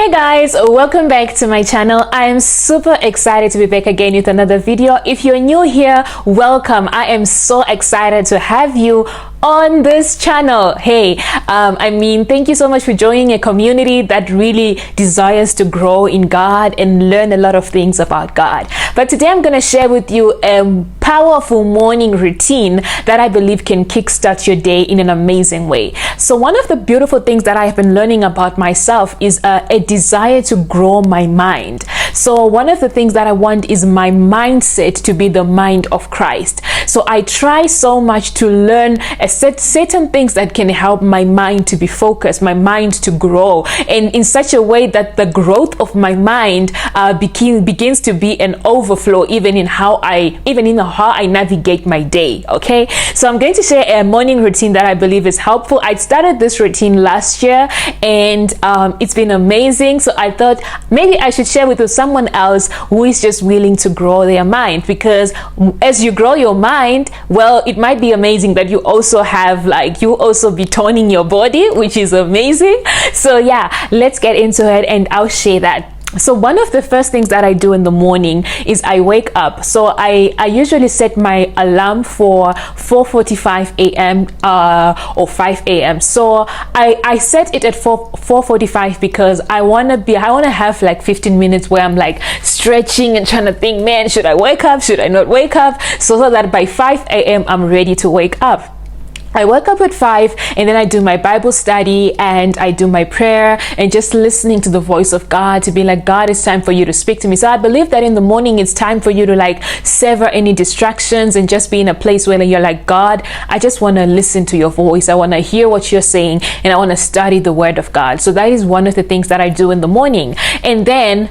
Hey guys, welcome back to my channel. I am super excited to be back again with another video. If you're new here, welcome. I am so excited to have you on this channel. Hey, thank you so much for joining a community that really desires to grow in God and learn a lot of things about God. But today I'm going to share with you a powerful morning routine that I believe can kickstart your day in an amazing way. So one of the beautiful things that I have been learning about myself is a desire to grow my mind. So one of the things that I want is my mindset to be the mind of Christ. So I try so much to learn certain things that can help my mind to be focused, my mind to grow, and in such a way that the growth of my mind begins to be an overflow even in how I navigate my day. Okay, so I'm going to share a morning routine that I believe is helpful. I started this routine last year and it's been amazing. So I thought maybe I should share with someone else who is just willing to grow their mind, because as you grow your mind, well, it might be amazing that you also be toning your body, which is amazing. So yeah, let's get into it and I'll share that. So one of the first things that I do in the morning is I wake up. So I usually set my alarm for 4:45 a.m. Or 5 a.m. So I set it at 4:45 because I want to have like 15 minutes where I'm like stretching and trying to think, man, should I wake up? Should I not wake up? So that by 5 a.m. I'm ready to wake up. I wake up at 5 and then I do my Bible study and I do my prayer and just listening to the voice of God, to be like, God, it's time for you to speak to me. So I believe that in the morning it's time for you to like sever any distractions and just be in a place where you're like, God, I just want to listen to your voice. I want to hear what you're saying and I want to study the word of God. So that is one of the things that I do in the morning. And then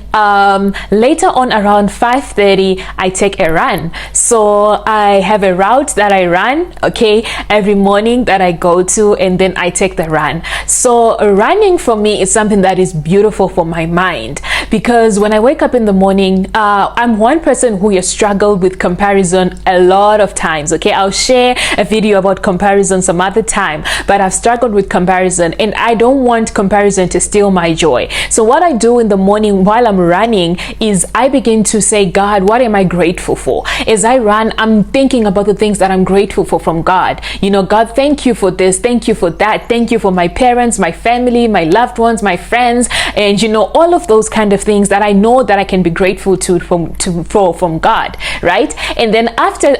later on around 5:30 I take a run. So I have a route that I run, okay, every morning that I go to, and then I take the run. So running for me is something that is beautiful for my mind, because when I wake up in the morning, I'm one person who has struggled with comparison a lot of times. Okay, I'll share a video about comparison some other time, but I've struggled with comparison and I don't want comparison to steal my joy. So what I do in the morning while I'm running is I begin to say, God, what am I grateful for? As I run, I'm thinking about the things that I'm grateful for from God. You know, God, thank you for this, thank you for that, thank you for my parents, my family, my loved ones, my friends, and you know, all of those kind of things that I know that I can be grateful from God, right? And then after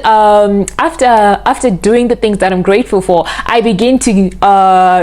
doing the things that I'm grateful for, I begin to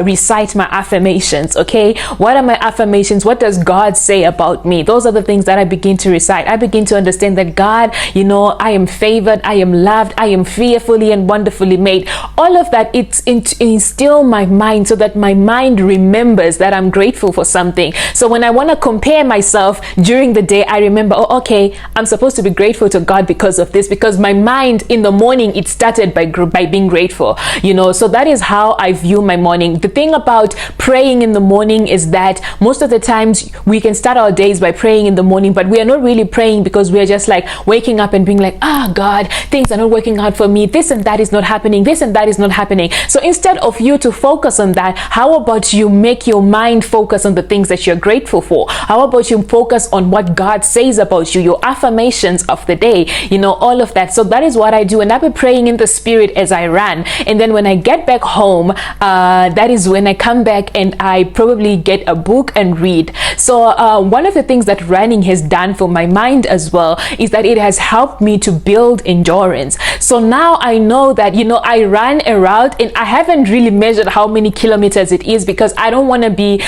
recite my affirmations. Okay, what are my affirmations? What does God say about me? Those are the things that I begin to recite. I begin to understand that God, you know, I am favored, I am loved, I am fearfully and wonderfully made. All of that, it's instill my mind so that my mind remembers that I'm grateful for something. So when I want to compare myself during the day, I remember, oh, okay, I'm supposed to be grateful to God because of this, because my mind in the morning, it started by being grateful, you know. So that is how I view my morning. The thing about praying in the morning is that most of the times we can start our days by praying in the morning, but we are not really praying because we are just like waking up and being like, God, things are not working out for me, this and that is not happening, this and that is not happening. So instead of you to focus on that, how about you make your mind focus on the things that you're grateful for? How about you focus on what God says about you, your affirmations of the day, you know, all of that. So that is what I do, and I've been praying in the spirit as I run. And then when I get back home, that is when I come back and I probably get a book and read. So one of the things that running has done for my mind as well is that it has helped me to build endurance. So now I know that, you know, I run a route and I haven't really measured how many kilometers it is, because I don't want to be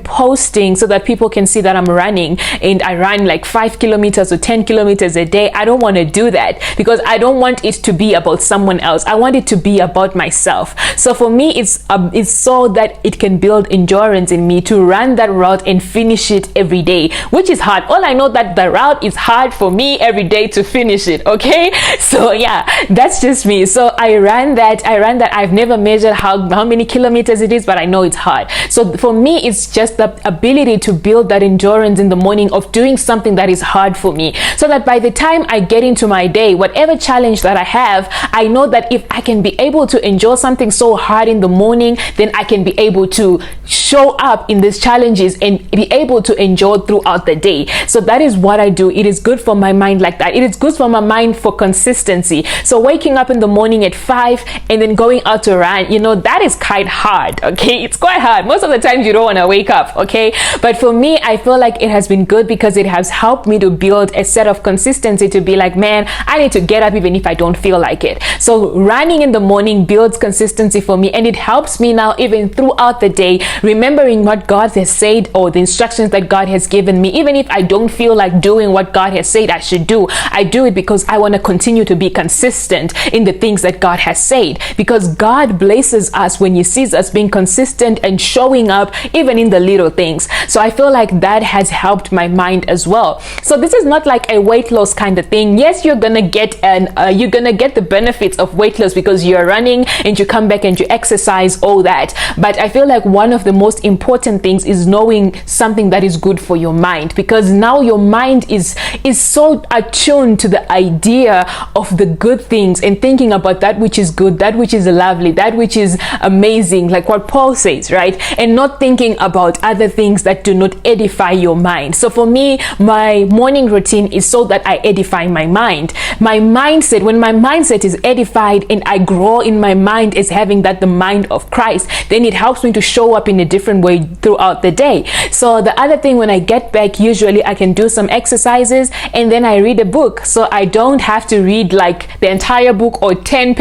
posting so that people can see that I'm running and I run like 5 kilometers or 10 kilometers a day. I don't want to do that because I don't want it to be about someone else. I want it to be about myself. So for me, it's so that it can build endurance in me to run that route and finish it every day, which is hard. All I know that the route is hard for me every day to finish it. Okay, so yeah, that's just me. So I ran that. I've never measured how many kilometers it is, but I know it's hard. So for me, it's just the ability to build that endurance moments in the morning of doing something that is hard for me, so that by the time I get into my day, whatever challenge that I have, I know that if I can be able to endure something so hard in the morning, then I can be able to show up in these challenges and be able to endure throughout the day. So that is what I do. It is good for my mind like that. It is good for my mind for consistency. So waking up in the morning at 5 and then going out to run, that is quite hard. Okay, it's quite hard. Most of the times you don't want to wake up. Okay, but for me, I feel like it has been good because it has helped me to build a set of consistency, to be like, man, I need to get up even if I don't feel like it. So running in the morning builds consistency for me, and it helps me now even throughout the day, remembering what God has said or the instructions that God has given me. Even if I don't feel like doing what God has said I should do, I do it because I want to continue to be consistent in the things that God has said, because God blesses us when He sees us being consistent and showing up even in the little things. So I feel like that has helped my mind as well. So this is not like a weight loss kind of thing. Yes, you're gonna get the benefits of weight loss because you're running and you come back and you exercise, all that. But I feel like one of the most important things is knowing something that is good for your mind, because now your mind is so attuned to the idea of the good things and thinking about that which is good, that which is lovely, that which is amazing, like what Paul says, right? And not thinking about other things that do not edify your mind. So for me, my morning routine is so that I edify my mind. My mindset, when my mindset is edified and I grow in my mind as having the mind of Christ, then it helps me to show up in a different way throughout the day. So the other thing, when I get back, usually I can do some exercises and then I read a book. So I don't have to read like the entire book or 10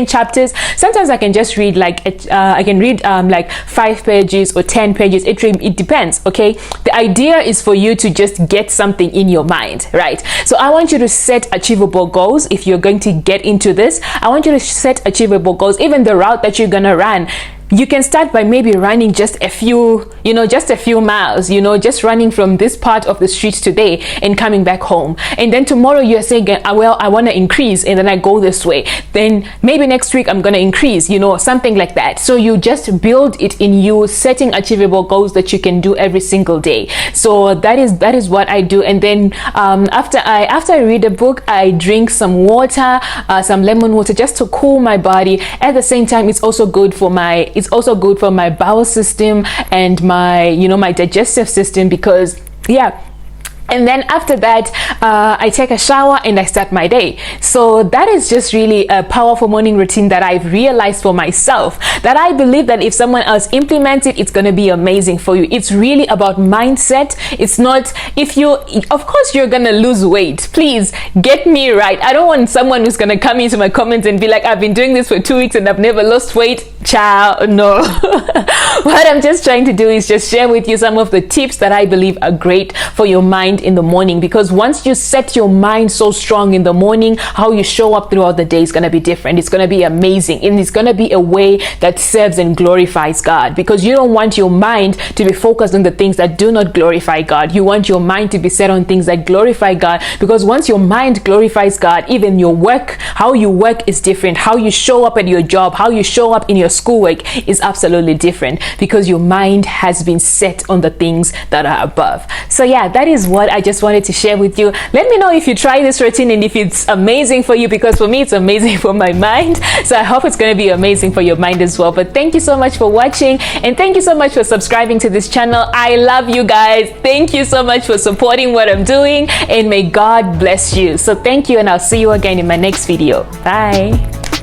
chapters. Sometimes I can just read like 5 pages or 10 pages. It depends. Okay, the idea is for you to just get something in your mind, right? So I want you to set achievable goals. If you're going to get into this, I want you to set achievable goals. Even the route that you're gonna run, you can start by maybe running just a few miles, just running from this part of the street today and coming back home. And then tomorrow you're saying, well, I want to increase, and then I go this way. Then maybe next week I'm going to increase, something like that. So you just build it in you, setting achievable goals that you can do every single day. So that is what I do. And then after I read a book, I drink some water, some lemon water, just to cool my body. At the same time, it's also good for my bowel system and my digestive system, because and then after that, I take a shower and I start my day. So that is just really a powerful morning routine that I've realized for myself, that I believe that if someone else implements it, it's going to be amazing for you. It's really about mindset. It's not, of course you're going to lose weight. Please get me right. I don't want someone who's going to come into my comments and be like, I've been doing this for 2 weeks and I've never lost weight. Ciao. No. What I'm just trying to do is just share with you some of the tips that I believe are great for your mind in the morning, because once you set your mind so strong in the morning, how you show up throughout the day is going to be different. It's going to be amazing, and it's going to be a way that serves and glorifies God, because you don't want your mind to be focused on the things that do not glorify God. You want your mind to be set on things that glorify God, because once your mind glorifies God, even your work, how you work is different. How you show up at your job, how you show up in your schoolwork is absolutely different, because your mind has been set on the things that are above. So that is what I just wanted to share with you. Let me know if you try this routine and if it's amazing for you, because for me it's amazing for my mind. So I hope it's going to be amazing for your mind as well. But thank you so much for watching, and thank you so much for subscribing to this channel. I love you guys. Thank you so much for supporting what I'm doing, and may God bless you. So thank you, and I'll see you again in my next video. Bye.